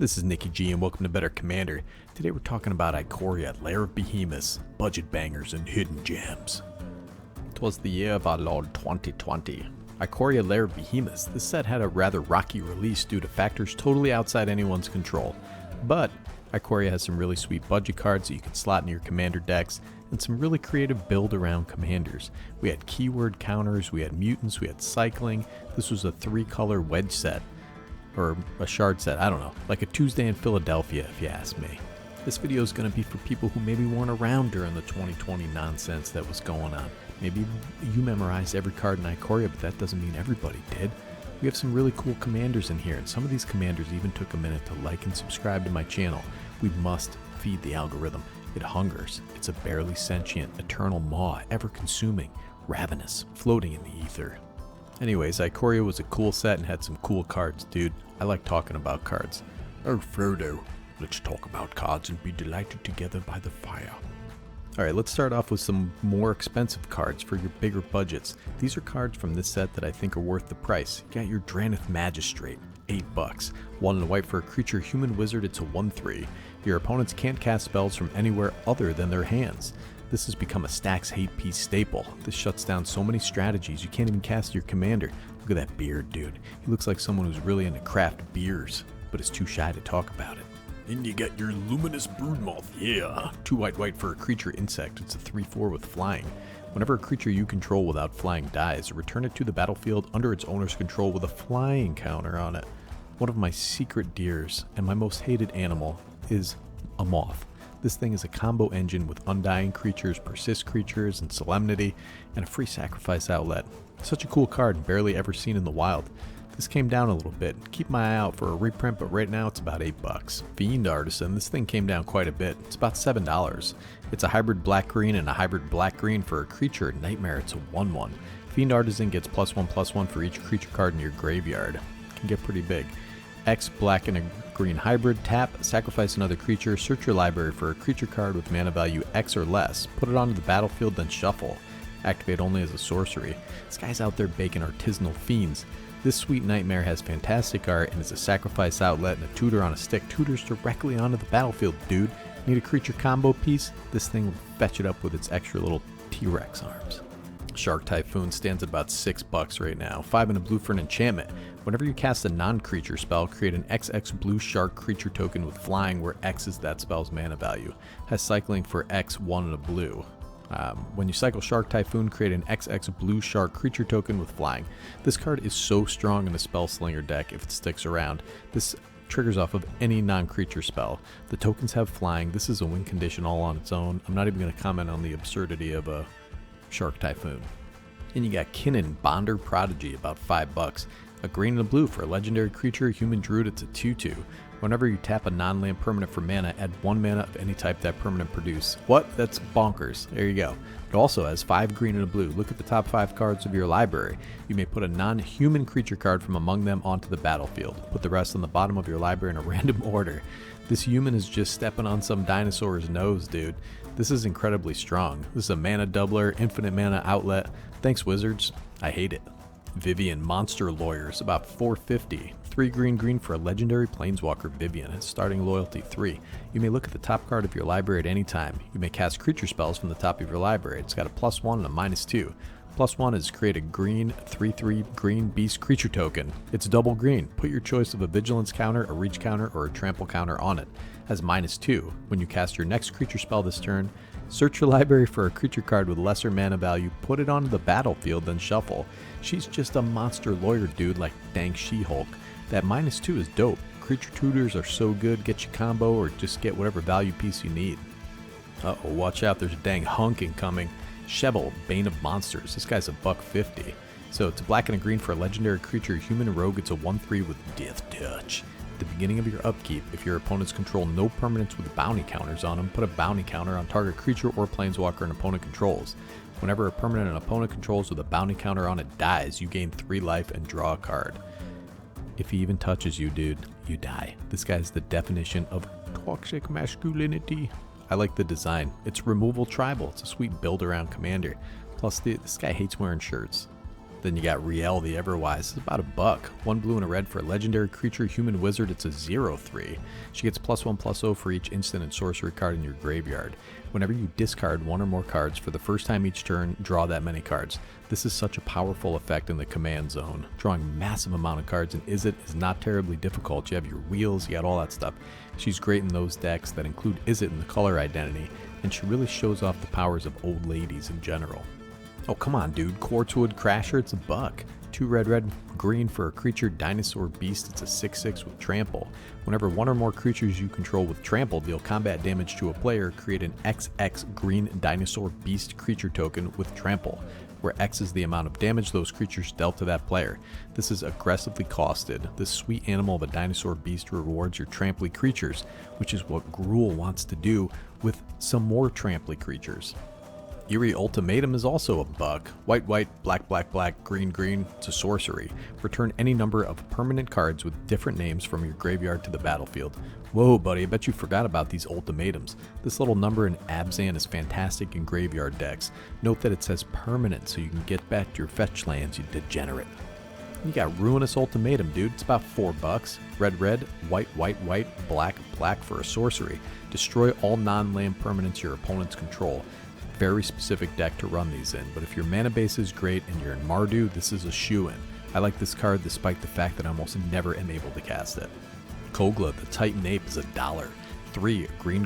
This is Nicky G and welcome to Better Commander. Today we're talking about Ikoria, Lair of Behemoths, budget bangers and hidden gems. 'Twas the year of our Lord 2020. Ikoria, Lair of Behemoths. This set had a rather rocky release due to factors totally outside anyone's control. But Ikoria has some really sweet budget cards that you can slot in your commander decks and some really creative build around commanders. We had keyword counters, we had mutants, we had cycling. This was a 3-color wedge set. Or a shard set, I don't know, like a Tuesday in Philadelphia if you ask me. This video is going to be for people who maybe weren't around during the 2020 nonsense that was going on. Maybe you memorized every card in Ikoria, but that doesn't mean everybody did. We have some really cool commanders in here, and some of these commanders even took a minute to like and subscribe to my channel. We must feed the algorithm. It hungers. It's a barely sentient, eternal maw, ever-consuming, ravenous, floating in the ether. Anyways, Ikoria was a cool set and had some cool cards, dude. I like talking about cards. Oh, Frodo, let's talk about cards and be delighted together by the fire. Alright, let's start off with some more expensive cards for your bigger budgets. These are cards from this set that I think are worth the price. You got your Dranith Magistrate, $8. 1 and a white for a creature, human wizard, it's a 1/3. Your opponents can't cast spells from anywhere other than their hands. This has become a Stacks hate piece staple. This shuts down so many strategies, you can't even cast your commander. Look at that beard, dude. He looks like someone who's really into craft beers, but is too shy to talk about it. Then you got your Luminous Broodmoth, yeah. 2 white for a creature insect, it's a 3/4 with flying. Whenever a creature you control without flying dies, return it to the battlefield under its owner's control with a flying counter on it. One of my secret deers and my most hated animal is a moth. This thing is a combo engine with Undying Creatures, Persist Creatures, and Solemnity, and a free sacrifice outlet. Such a cool card and barely ever seen in the wild. This came down a little bit. Keep my eye out for a reprint, but right now it's about $8. Fiend Artisan, this thing came down quite a bit. It's about $7. It's a hybrid black-green and a hybrid black-green for a creature. Nightmare, it's a 1/1. Fiend Artisan gets +1/+1 for each creature card in your graveyard. Can get pretty big. X black and a green hybrid, tap, sacrifice another creature, search your library for a creature card with mana value X or less, put it onto the battlefield, then shuffle. Activate only as a sorcery. This guy's out there baking artisanal fiends. This sweet nightmare has fantastic art and is a sacrifice outlet and a tutor on a stick. Tutors directly onto the battlefield, dude. Need a creature combo piece? This thing will fetch it up with its extra little T-Rex arms. Shark Typhoon stands at about $6 right now. 5 and a blue for an enchantment. Whenever you cast a non-creature spell, create an XX blue shark creature token with flying where X is that spell's mana value. Has cycling for X, 1 and a blue. When you cycle Shark Typhoon, create an XX blue shark creature token with flying. This card is so strong in the Spell Slinger deck if it sticks around. This triggers off of any non-creature spell. The tokens have flying. This is a win condition all on its own. I'm not even going to comment on the absurdity of a Shark Typhoon. And you got Kinnan, Bonder Prodigy, about $5. A green and a blue for a legendary creature, human druid, it's a 2/2. Whenever you tap a non-land permanent for mana, add 1 mana of any type that permanent produce. What? That's bonkers. There you go. It also has 5 green and a blue. Look at the top 5 cards of your library. You may put a non-human creature card from among them onto the battlefield. Put the rest on the bottom of your library in a random order. This human is just stepping on some dinosaur's nose, dude. This is incredibly strong. This is a mana doubler, infinite mana outlet. Thanks, Wizards. I hate it. Vivian, Monster Lawyers, about $4.50. 3 green for a legendary planeswalker. Vivian has starting loyalty 3. You may look at the top card of your library at any time. You may cast creature spells from the top of your library. It's got a +1 and a -2. +1 is create a green 3/3 green beast creature token. It's double green. Put your choice of a vigilance counter, a reach counter, or a trample counter on it. Has -2. When you cast your next creature spell this turn, search your library for a creature card with lesser mana value, put it onto the battlefield, then shuffle. She's just a monster lawyer, dude, like dang She-Hulk. That -2 is dope. Creature tutors are so good, get you combo or just get whatever value piece you need. Uh-oh, watch out, there's a dang hunk incoming. Shevel, Bane of Monsters. This guy's a $1.50. So it's a black and a green for a legendary creature, human rogue, it's a 1/3 with Death Touch. At the beginning of your upkeep, if your opponents control no permanents with bounty counters on them, put a bounty counter on target creature or planeswalker an opponent controls. Whenever a permanent an opponent controls with a bounty counter on it dies, you gain 3 life and draw a card. If he even touches you, dude, you die. This guy is the definition of toxic masculinity. I like the design. It's removal tribal. It's a sweet build around commander. Plus, this guy hates wearing shirts. Then you got Riel the Everwise. It's about $1. 1 blue and a red for a legendary creature, human wizard. It's a 0/3. She gets +1/+0 for each instant and sorcery card in your graveyard. Whenever you discard one or more cards for the first time each turn, draw that many cards. This is such a powerful effect in the command zone. Drawing a massive amount of cards in Izzet is not terribly difficult. You have your wheels, you got all that stuff. She's great in those decks that include Izzet in the color identity, and she really shows off the powers of old ladies in general. Oh, come on, dude. Quartzwood Crasher, it's $1. 2 red, green for a creature, dinosaur beast. It's a 6/6 with trample. Whenever one or more creatures you control with trample deal combat damage to a player, create an XX green dinosaur beast creature token with trample, where X is the amount of damage those creatures dealt to that player. This is aggressively costed. This sweet animal of a dinosaur beast rewards your tramply creatures, which is what Gruul wants to do with some more tramply creatures. Eerie Ultimatum is also $1. White, black, green. It's a sorcery. Return any number of permanent cards with different names from your graveyard to the battlefield. Whoa, buddy, I bet you forgot about these ultimatums. This little number in Abzan is fantastic in graveyard decks. Note that it says permanent so you can get back to your fetch lands, you degenerate. You got Ruinous Ultimatum, dude. It's about $4. Red, white, black for a sorcery. Destroy all non-land permanents your opponents control. Very specific deck to run these in, but if your mana base is great and you're in Mardu, this is a shoo-in. I like this card despite the fact that I almost never am able to cast it. Kogla, the Titan Ape, is $1. 3 green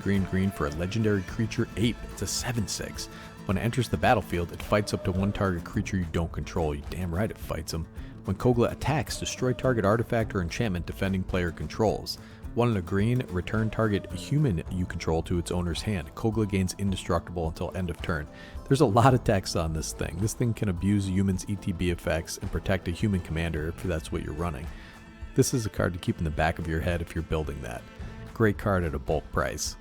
for a legendary creature ape. It's a 7/6. When it enters the battlefield, it fights up to one target creature you don't control. You damn right it fights them. When Kogla attacks, destroy target artifact or enchantment defending player controls. 1 and a green, return target human you control to its owner's hand. Kogla gains indestructible until end of turn. There's a lot of text on this thing. This thing can abuse humans' ETB effects and protect a human commander if that's what you're running. This is a card to keep in the back of your head if you're building that. Great card at a bulk price.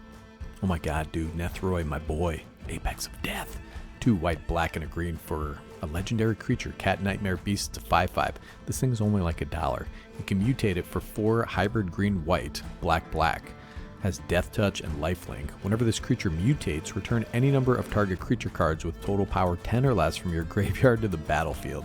Oh my god, dude, Nethroi, my boy. Apex of Death. 2 white, black, and a green for a legendary creature, Cat Nightmare Beast. It's a 5/5. This thing is only like $1. You can mutate it for 4 hybrid green-white, black. Has Death Touch and Lifelink. Whenever this creature mutates, return any number of target creature cards with total power 10 or less from your graveyard to the battlefield.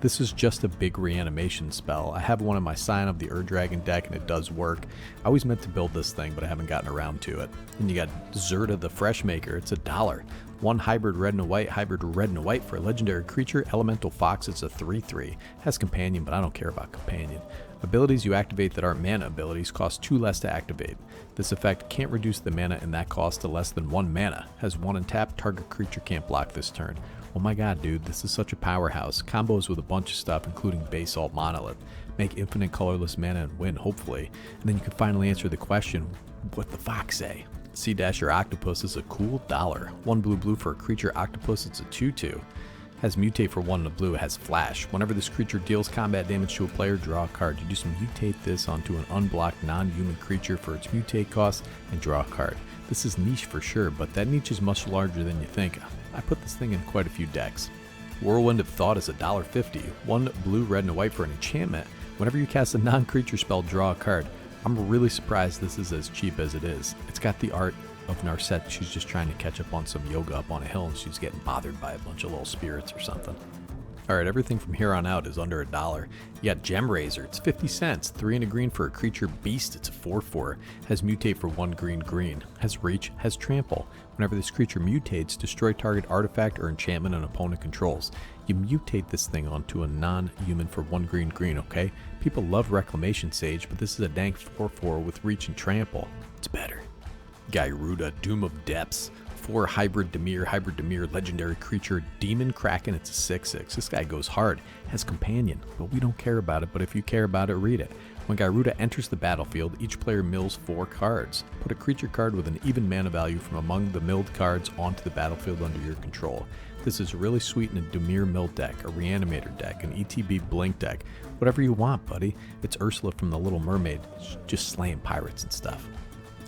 This is just a big reanimation spell. I have one in my Scion of the Ur-Dragon deck and it does work. I always meant to build this thing, but I haven't gotten around to it. And you got Zerta the Freshmaker. It's $1. 1 hybrid red and a white for a legendary creature, Elemental Fox. It's a 3/3. Has Companion, but I don't care about Companion. Abilities you activate that aren't mana abilities cost 2 less to activate. This effect can't reduce the mana in that cost to less than 1 mana. Has 1 untap, target creature can't block this turn. Oh my god, dude, this is such a powerhouse. Combos with a bunch of stuff, including Basalt Monolith. Make infinite colorless mana and win, hopefully. And then you can finally answer the question, what the fox say? Sea Dasher Octopus is a cool $1. 1 blue for a creature octopus, it's a 2/2. Has Mutate for 1 and a blue, has Flash. Whenever this creature deals combat damage to a player, draw a card. You just mutate this onto an unblocked non-human creature for its mutate cost and draw a card. This is niche for sure, but that niche is much larger than you think. I put this thing in quite a few decks. Whirlwind of Thought is $1.50. 1 blue, red, and a white for an enchantment. Whenever you cast a non-creature spell, draw a card. I'm really surprised this is as cheap as it is. It's got the art of Narset. She's just trying to catch up on some yoga up on a hill and she's getting bothered by a bunch of little spirits or something. Alright, everything from here on out is under $1. You got Gem Razor, it's 50 cents. 3 and a green for a creature beast, it's a 4/4. Has Mutate for 1 green. Has Reach, has Trample. Whenever this creature mutates, destroy target artifact or enchantment an opponent controls. You mutate this thing onto a non-human for 1 green, okay? People love Reclamation Sage, but this is a dank 4/4 with Reach and Trample. It's better. Gyruda, Doom of Depths. 4 hybrid Dimir, legendary creature, Demon Kraken. It's a 6/6. This guy goes hard. Has Companion, but we don't care about it, but if you care about it, read it. When Gyruda enters the battlefield, each player mills 4 cards. Put a creature card with an even mana value from among the milled cards onto the battlefield under your control. This is really sweet in a Dimir mill deck, a Reanimator deck, an ETB Blink deck, whatever you want, buddy. It's Ursula from The Little Mermaid, just slaying pirates and stuff.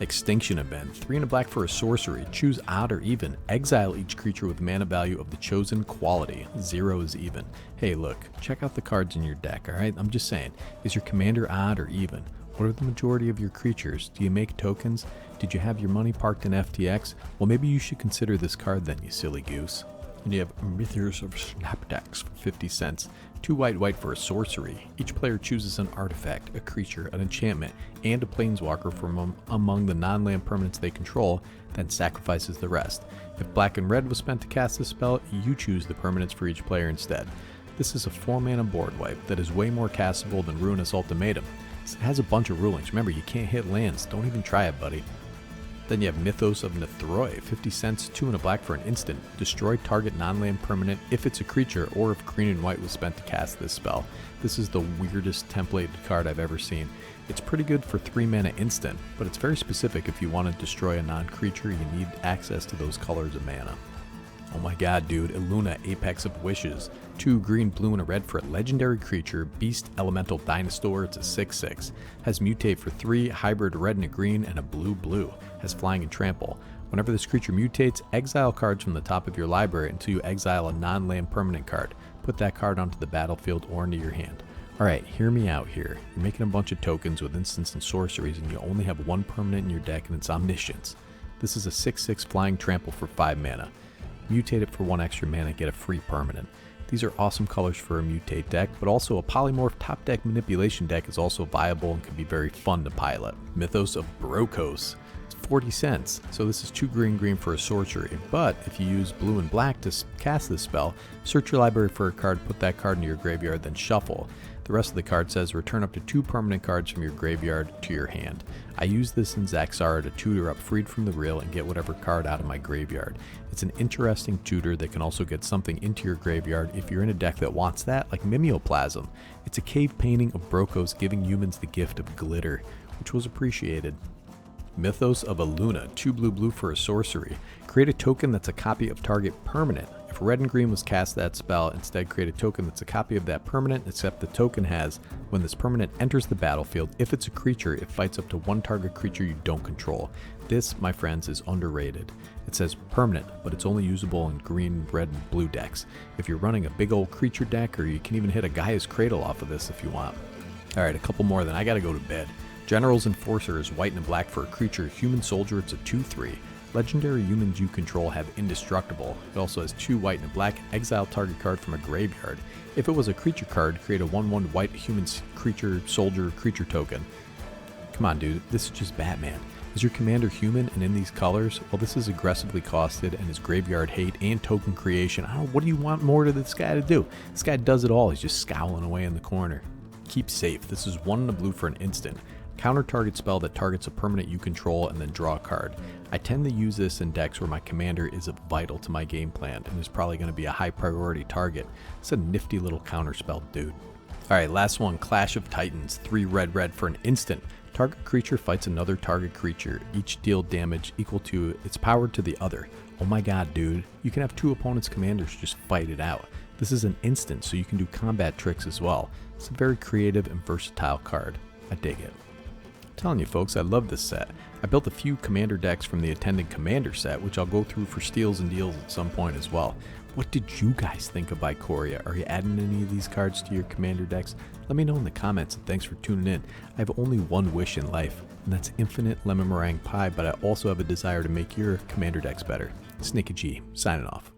Extinction Event, 3 and a black for a sorcery. Choose odd or even. Exile each creature with mana value of the chosen quality. 0 is even. Hey look, check out the cards in your deck, alright? I'm just saying, is your commander odd or even? What are the majority of your creatures? Do you make tokens? Did you have your money parked in FTX? Well, maybe you should consider this card then, you silly goose. And you have Mythos of Snapdown. decks for 50 cents. 2 white for a sorcery. Each player chooses an artifact, a creature, an enchantment, and a planeswalker from among the non-land permanents they control, then sacrifices the rest. If black and red was spent to cast this spell, you choose the permanents for each player instead. This is a 4-mana board wipe that is way more castable than Ruinous Ultimatum. It has a bunch of rulings. Remember, you can't hit lands. Don't even try it, buddy. Then you have Mythos of Nethroi, 50 cents, 2 and a black for an instant. Destroy target non-land permanent if it's a creature or if green and white was spent to cast this spell. This is the weirdest templated card I've ever seen. It's pretty good for 3 mana instant, but it's very specific if you want to destroy a non-creature, you need access to those colors of mana. Oh my god, dude, Illuna, Apex of Wishes. 2 green, blue, and a red for a legendary creature, Beast Elemental Dinosaur. It's a 6/6. Has mutate for 3, hybrid red and a green, and a blue. Has flying and trample. Whenever this creature mutates, exile cards from the top of your library until you exile a non-land permanent card. Put that card onto the battlefield or into your hand. Alright, hear me out here. You're making a bunch of tokens with instants and sorceries, and you only have 1 permanent in your deck, and it's Omniscience. This is a 6/6 flying trample for 5 mana. Mutate it for 1 extra mana, get a free permanent. These are awesome colors for a mutate deck, but also a polymorph top deck manipulation deck is also viable and can be very fun to pilot. Mythos of Brokos. It's 40 cents, so this is 2 green for a sorcery, but if you use blue and black to cast this spell, search your library for a card, put that card into your graveyard, then shuffle. The rest of the card says return up to 2 permanent cards from your graveyard to your hand. I use this in Zaxara to tutor up Freed from the Real and get whatever card out of my graveyard. It's an interesting tutor that can also get something into your graveyard if you're in a deck that wants that, like Mimeoplasm. It's a cave painting of Brokos giving humans the gift of glitter, which was appreciated. Mythos of Illuna, 2 blue for a sorcery. Create a token that's a copy of target permanent. If red and green was cast that spell, instead create a token that's a copy of that permanent, except the token has, when this permanent enters the battlefield, if it's a creature, it fights up to 1 target creature you don't control. This, my friends, is underrated. It says permanent, but it's only usable in green, red, and blue decks. If you're running a big old creature deck, or you can even hit a Gaia's Cradle off of this if you want. Alright, a couple more, then I gotta go to bed. General's Enforcer is white and black for a creature, human soldier. It's a 2/3. Legendary humans you control have Indestructible. It also has 2 white and a black, exile target card from a graveyard. If it was a creature card, create a 1/1 white human creature soldier creature token. Come on, dude, this is just Batman. Is your commander human and in these colors? Well, this is aggressively costed and is graveyard hate and token creation. I don't know, what do you want more to this guy to do? This guy does it all. He's just scowling away in the corner. Keep safe. This is 1 and a blue for an instant. Counter target spell that targets a permanent you control and then draw a card. I tend to use this in decks where my commander is vital to my game plan and is probably going to be a high priority target. It's a nifty little counter spell, dude. Alright, last one, Clash of Titans, 3 red for an instant. Target creature fights another target creature. Each deal damage equal to its power to the other. Oh my god, dude. You can have 2 opponents' commanders just fight it out. This is an instant, so you can do combat tricks as well. It's a very creative and versatile card. I dig it. Telling you folks, I love this set. I built a few commander decks from the attendant commander set, which I'll go through for steals and deals at some point as well. What did you guys think of Ikoria? Are you adding any of these cards to your commander decks? Let me know in the comments, and thanks for tuning in. I have only one wish in life, and that's infinite lemon meringue pie, but I also have a desire to make your commander decks better. Snicky G, signing off.